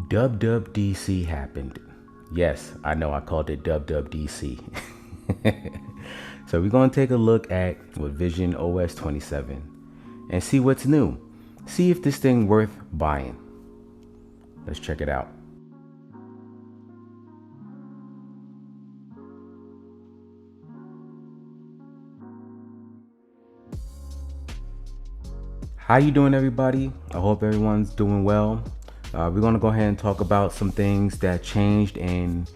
WWDC happened. Yes, I know I called it WWDC. So we're going to take a look at what VisionOS 27 and see what's new. See if this thing worth buying. Let's check it out. How you doing, everybody? I hope everyone's doing well. We're going to go ahead and talk about some things that changed in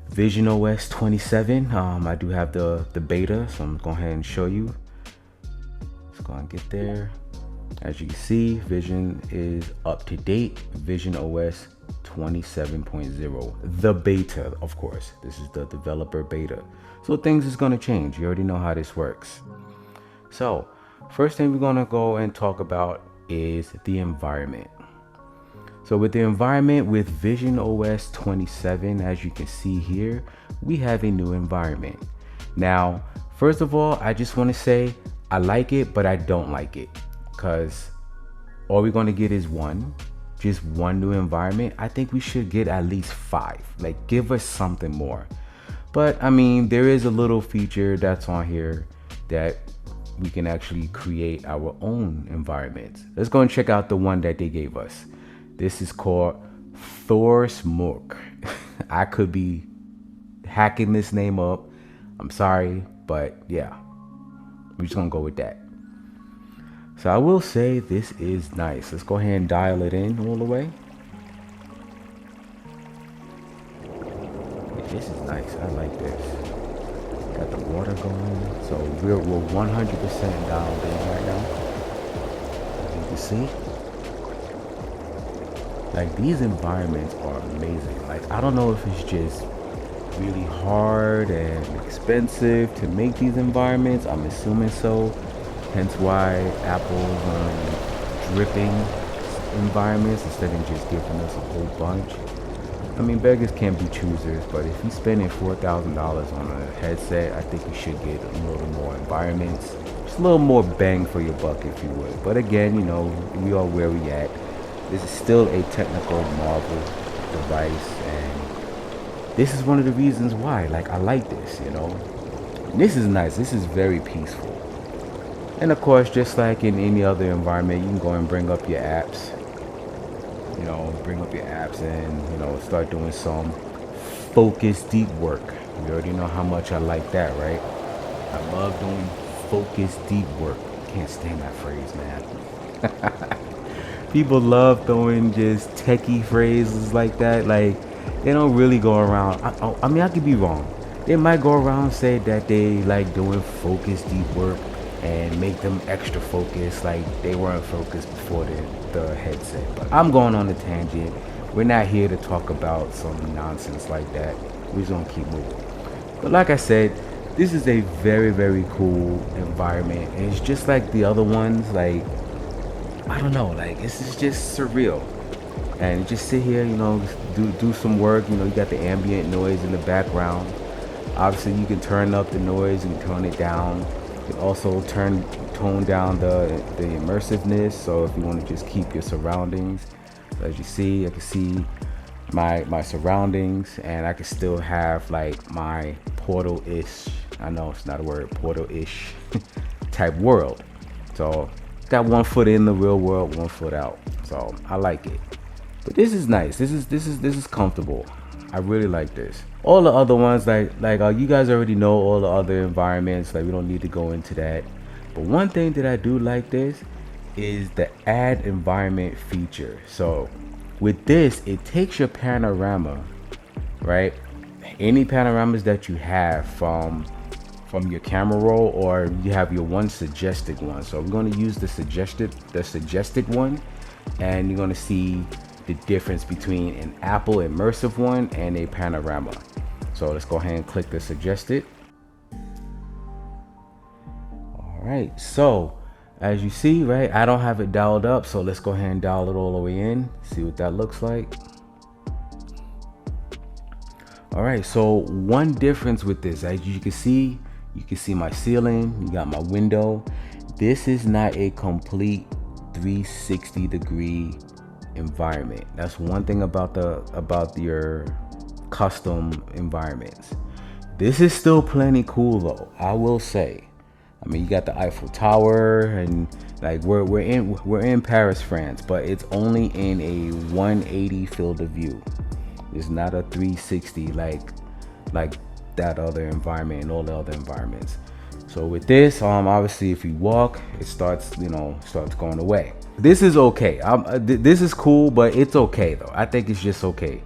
VisionOS 27. I do have the beta, so I'm going to go ahead and show you. Let's go and get there. As you can see, Vision is up to date. VisionOS 27.0. The beta, of course. This is the developer beta. So things is going to change. You already know how this works. So first thing we're going to go and talk about is the environment. So with the environment with VisionOS 27, as you can see here, we have a new environment. Now, first of all, I just want to say I like it, but I don't like it, because all we're going to get is just one new environment. I think we should get at least 5. Like, give us something more. But I mean, there is a little feature that's on here that we can actually create our own environments. Let's go and check out the one that they gave us. This is called Thorsmork. I could be hacking this name up. I'm sorry, but yeah, we're just gonna go with that. So I will say this is nice. Let's go ahead and dial it in all the way. This is nice. I like this. Got the water going. So we're 100% dialed in right now. As you can see. Like, these environments are amazing. Like, I don't know if it's just really hard and expensive to make these environments. I'm assuming so. Hence why Apple's dripping environments instead of just giving us a whole bunch. I mean, beggars can't be choosers, but if you're spending $4,000 on a headset, I think you should get a little more environments. Just a little more bang for your buck, if you would. But again, you know, we are where we at. This is still a technical marvel device, and this is one of the reasons why. Like, I like this, you know. This is nice. This is very peaceful. And of course, just like in any other environment, you can go and bring up your apps. You know, bring up your apps and, you know, start doing some focus deep work. You already know how much I like that, right? I love doing focus deep work. Can't stand that phrase, man. People love throwing just techie phrases like that. Like, they don't really go around. I mean, I could be wrong. They might go around and say that they like doing focus deep work and make them extra focused, like they weren't focused before the headset. But I'm going on a tangent. We're not here to talk about some nonsense like that. We're just gonna keep moving. But like I said, this is a very, very cool environment. And it's just like the other ones. Like, I don't know, like, this is just surreal. And just sit here, you know, do some work. You know, you got the ambient noise in the background. Obviously, you can turn up the noise and turn it down. You can also tone down the immersiveness. So if you want to just keep your surroundings, as you see, I can see my surroundings, and I can still have like my Portal-ish. I know it's not a word, Portal-ish type world. So got 1 foot in the real world, 1 foot out. So I like it. But this is nice. This is comfortable. I really like this. All the other ones, like you guys already know all the other environments. Like, we don't need to go into that. But one thing that I do like this is the add environment feature. So with this, it takes your panorama, right? Any panoramas that you have from your camera roll, or you have your one suggested one. So we're going to use the suggested one, and you're going to see the difference between an Apple immersive one and a panorama. So let's go ahead and click the suggested. All right, so as you see, right, I don't have it dialed up, so let's go ahead and dial it all the way in, see what that looks like. All right, so one difference with this, as you can see my ceiling, you got my window. This is not a complete 360 degree environment. That's one thing about your custom environments. This is still plenty cool though, I will say. I mean, you got the Eiffel Tower, and like we're in Paris, France, but it's only in a 180 field of view. It's not a 360 like that other environment and all the other environments. So with this, obviously if you walk, it starts going away. This is okay. This is cool, but it's okay though. I think it's just okay.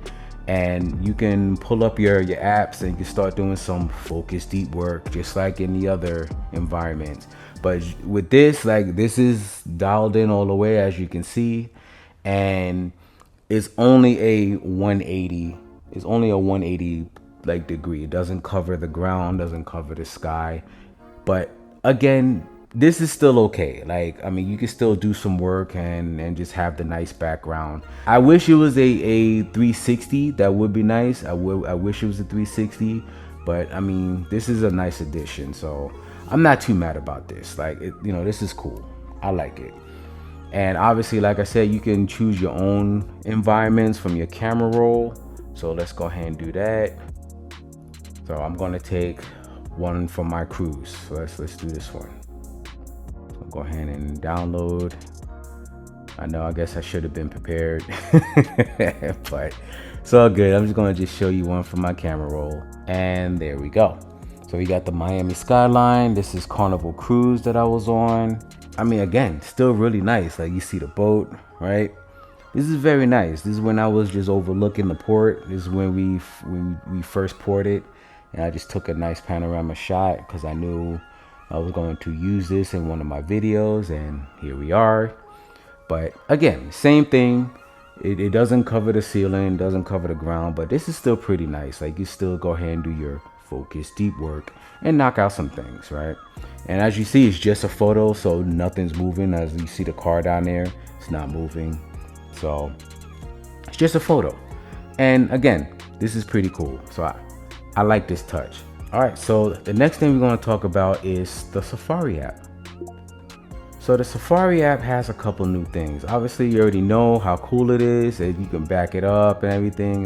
And you can pull up your apps and you can start doing some focus deep work just like in the other environments. But with this, like, this is dialed in all the way, as you can see, and it's only a 180. It's only a 180 like degree. It doesn't cover the ground, doesn't cover the sky. But again, this is still okay. Like, I mean, you can still do some work and just have the nice background. I wish it was a 360. That would be nice. I wish it was a 360, but I mean, this is a nice addition, so I'm not too mad about this. Like, this is cool. I like it. And obviously, like I said, you can choose your own environments from your camera roll. So let's go ahead and do that. So I'm gonna take one from my cruise. So let's do this one. I'll go ahead and download. I know, I guess I should have been prepared, but it's all good. I'm just gonna show you one from my camera roll, and there we go. So we got the Miami skyline. This is Carnival Cruise that I was on. I mean, again, still really nice. Like, you see the boat, right? This is very nice. This is when I was just overlooking the port. This is when we first ported, and I just took a nice panorama shot because I knew I was going to use this in one of my videos, and here we are. But again, same thing. It doesn't cover the ceiling, doesn't cover the ground, but this is still pretty nice. Like, you still go ahead and do your focus deep work and knock out some things, right? And as you see, it's just a photo, so nothing's moving. As you see the car down there, it's not moving. So it's just a photo. And again, this is pretty cool. So I like this touch. All right, so the next thing we're going to talk about is the Safari app. So the Safari app has a couple new things. Obviously, you already know how cool it is, and you can back it up and everything,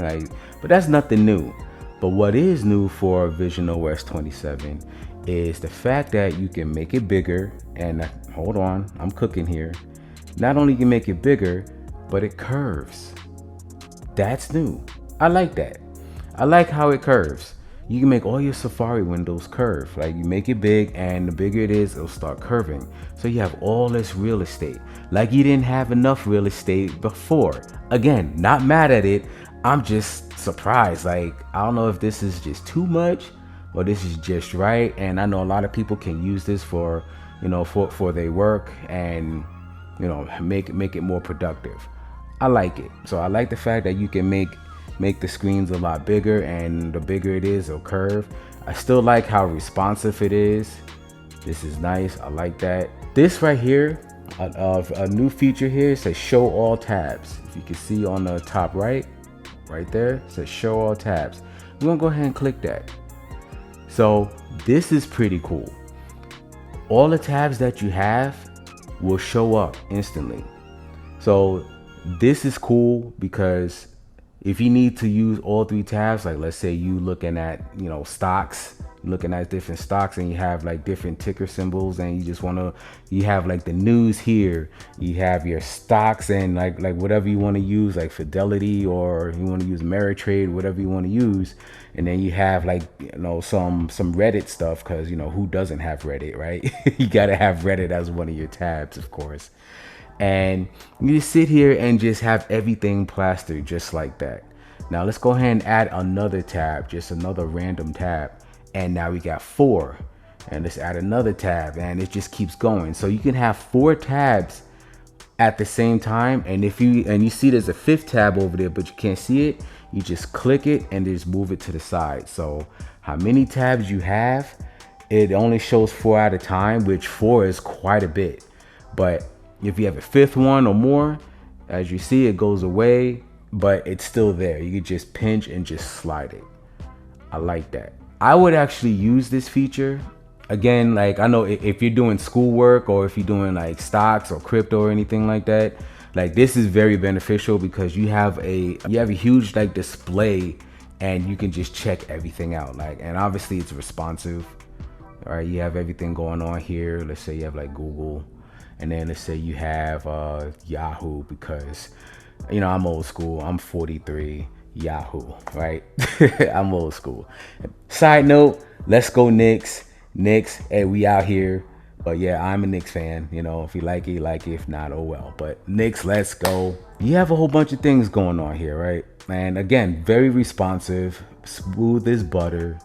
but that's nothing new. But what is new for VisionOS 27 is the fact that you can make it bigger. And hold on, I'm cooking here. Not only can you make it bigger, but it curves. That's new. I like that. I like how it curves. You can make all your Safari windows curve. Like, you make it big, and the bigger it is, it'll start curving. So you have all this real estate. Like, you didn't have enough real estate before. Again, not mad at it. I'm just surprised. Like, I don't know if this is just too much or this is just right. And I know a lot of people can use this for their work and, make it more productive. I like it. So I like the fact that you can make the screens a lot bigger, and the bigger it is, it'll curve. I still like how responsive it is. This is nice. I like that. This right here, a new feature here, says show all tabs. If you can see on the top right there, it says show all tabs. We're gonna go ahead and click that. So this is pretty cool. All the tabs that you have will show up instantly. So this is cool because if you need to use all three tabs, like let's say you looking at, stocks, looking at different stocks, and you have like different ticker symbols, and you just you have like the news here, you have your stocks, and like whatever you want to use, like Fidelity, or you want to use Ameritrade, whatever you want to use. And then you have like, some Reddit stuff, because, who doesn't have Reddit, right? You got to have Reddit as one of your tabs, of course. And you sit here and just have everything plastered just like that. Now let's go ahead and add another tab, just another random tab. And now we got 4. And let's add another tab, and it just keeps going. So you can have 4 tabs at the same time. And you see there's a 5th tab over there, but you can't see it, you just click it and just move it to the side. So how many tabs you have, it only shows 4 at a time, which 4 is quite a bit. But if you have a 5th one or more, as you see, it goes away, but it's still there. You can just pinch and just slide it. I like that. I would actually use this feature. Again, like, I know if you're doing schoolwork, or if you're doing like stocks or crypto or anything like that, Like this is very beneficial because you have a huge like display and you can just check everything out. Like, and obviously it's responsive. All right, you have everything going on here. Let's say you have like Google, and then let's say you have Yahoo, because I'm old school. I'm 43. Yahoo, right? I'm old school. Side note, let's go Knicks. Knicks, hey, we out here. But yeah, I'm a Knicks fan. If you like it, you like it. If not, oh well. But Knicks, let's go. You have a whole bunch of things going on here, right? And again, very responsive, smooth as butter.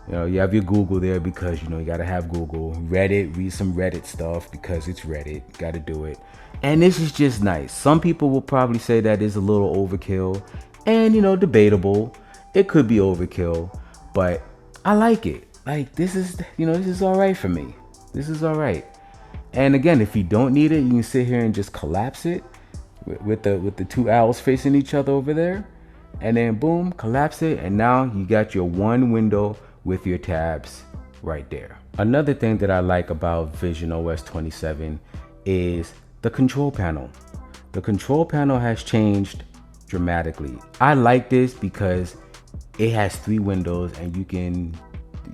You have your Google there because, you got to have Google. Reddit, read some Reddit stuff because it's Reddit. Got to do it. And this is just nice. Some people will probably say that is a little overkill and, debatable. It could be overkill, but I like it. Like this is all right for me. This is all right. And again, if you don't need it, you can sit here and just collapse it with the two owls facing each other over there. And then boom, collapse it. And now you got your one window with your tabs right there. Another thing that I like about VisionOS 27 is the control panel. The control panel has changed dramatically. I like this because it has 3 windows and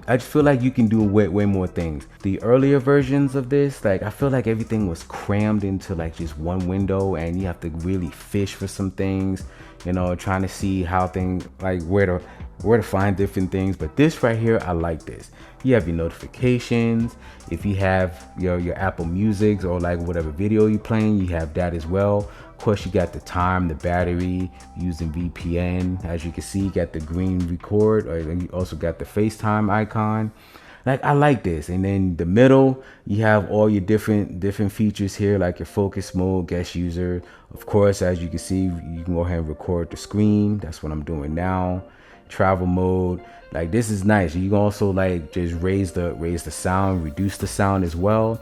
I just feel like you can do way more things. The earlier versions of this, like I feel like everything was crammed into like just one window and you have to really fish for some things, trying to see how things, like where to find different things. But this right here, I like this. You have your notifications. If you have your Apple Music or like whatever video you're playing, you have that as well. Of course, you got the time, the battery, using VPN. As you can see, you got the green record, or you also got the FaceTime icon. Like I like this. And then the middle, you have all your different features here, like your focus mode, guest user. Of course, as you can see, you can go ahead and record the screen. That's what I'm doing now. Travel mode, like this is nice. You can also like just raise the sound, reduce the sound as well.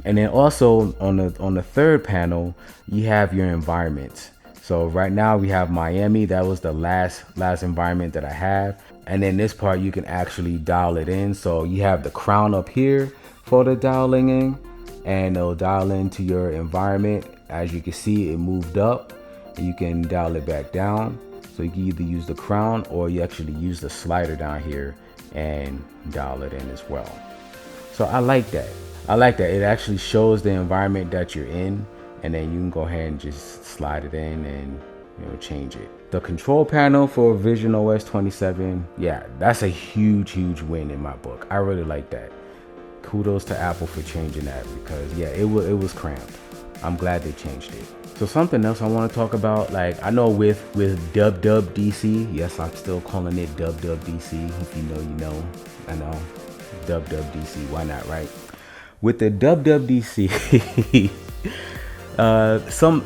And then also on the third panel, you have your environments. So right now we have Miami. That was the last environment that I have. And then this part, you can actually dial it in. So you have the crown up here for the dialing in, and it'll dial into your environment. As you can see, it moved up. You can dial it back down. So you can either use the crown or you actually use the slider down here and dial it in as well. So I like that. It actually shows the environment that you're in, and then you can go ahead and just slide it in and change it. The control panel for VisionOS 27, yeah, that's a huge win in my book. I really like that. Kudos to Apple for changing that, because yeah, it was cramped. I'm glad they changed it. So something else I want to talk about, like I know with WWDC, yes, I'm still calling it WWDC. If you know, you know. I know, WWDC, why not, right? With the WWDC,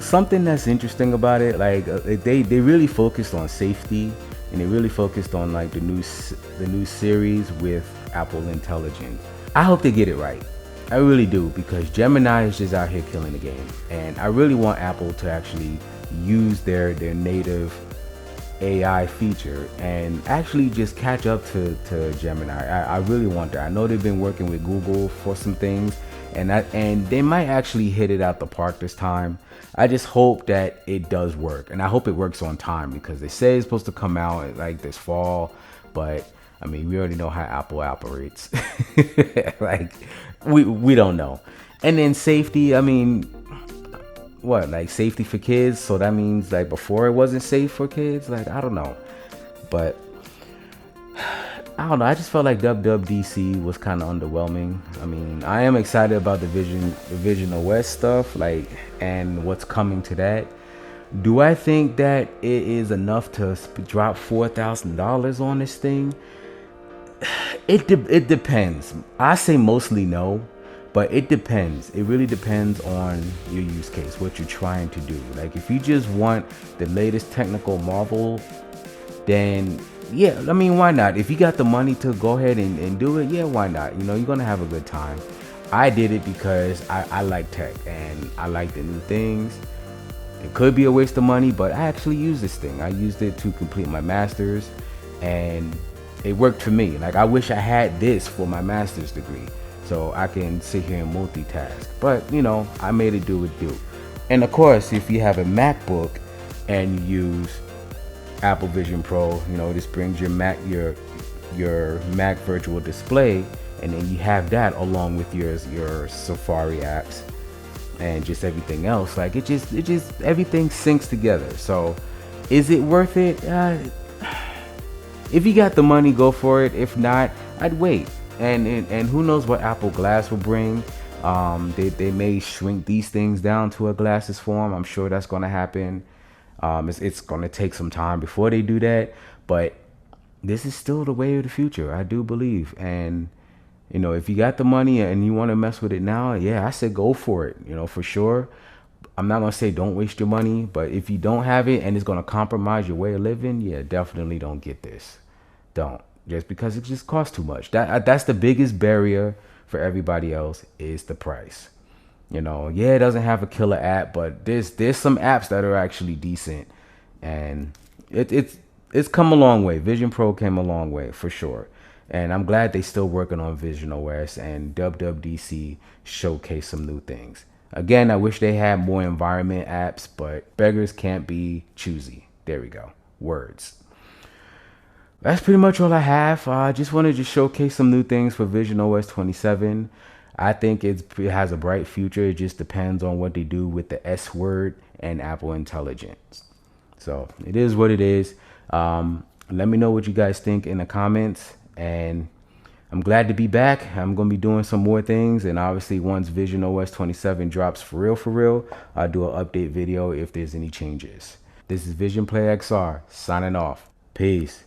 something that's interesting about it, like they really focused on safety, and they really focused on like the new series with Apple Intelligence. I hope they get it right. I really do, because Gemini is just out here killing the game, and I really want Apple to actually use their native AI feature and actually just catch up to Gemini. I really want that. I know they've been working with Google for some things, and they might actually hit it out the park this time. I just hope that it does work, and I hope it works on time, because they say it's supposed to come out like this fall, but I mean, we already know how Apple operates. Like, we don't know. And then safety, I mean, what, like safety for kids? So that means like before it wasn't safe for kids? Like, I don't know. But I don't know. I just felt like WWDC was kind of underwhelming. I mean, I am excited about the VisionOS stuff, like, and what's coming to that. Do I think that it is enough to drop $4,000 on this thing? It depends. I say mostly no, but it depends. It really depends on your use case, what you're trying to do. Like if you just want the latest technical marvel, then yeah, I mean, why not? If you got the money to go ahead and do it, yeah, why not? You know, you're gonna have a good time. I did it because I like tech and I like the new things. It could be a waste of money, but I actually use this thing. I used it to complete my master's, and it worked for me. Like I wish I had this for my master's degree, so I can sit here and multitask. But you know, I made it do what it do. And of course, if you have a MacBook and you use Apple Vision Pro, you know, this brings your Mac virtual display, and then you have that along with your Safari apps and just everything else. Like it just everything syncs together. So is it worth it? If you got the money, go for it. If not, I'd wait. And who knows what Apple Glass will bring. They may shrink these things down to a glasses form. I'm sure that's going to happen. It's going to take some time before they do that, but this is still the way of the future, I do believe. And you know, if you got the money and you want to mess with it now, yeah, I said go for it, you know, for sure. I'm not gonna say don't waste your money, but if you don't have it and it's gonna compromise your way of living, yeah, definitely don't get this. Don't, just because it just costs too much. That's the biggest barrier for everybody else, is the price. You know, yeah, it doesn't have a killer app, but there's some apps that are actually decent, and it's come a long way. Vision Pro came a long way for sure, and I'm glad they still working on VisionOS, and WWDC showcase some new things. Again, I wish they had more environment apps, but beggars can't be choosy. There we go. Words. That's pretty much all I have. I just wanted to showcase some new things for VisionOS 27. I think it has a bright future. It just depends on what they do with the S word and Apple Intelligence. So it is what it is. Let me know what you guys think in the comments. And I'm glad to be back. I'm going to be doing some more things. And obviously, once VisionOS 27 drops for real, I'll do an update video if there's any changes. This is Vision Play XR signing off. Peace.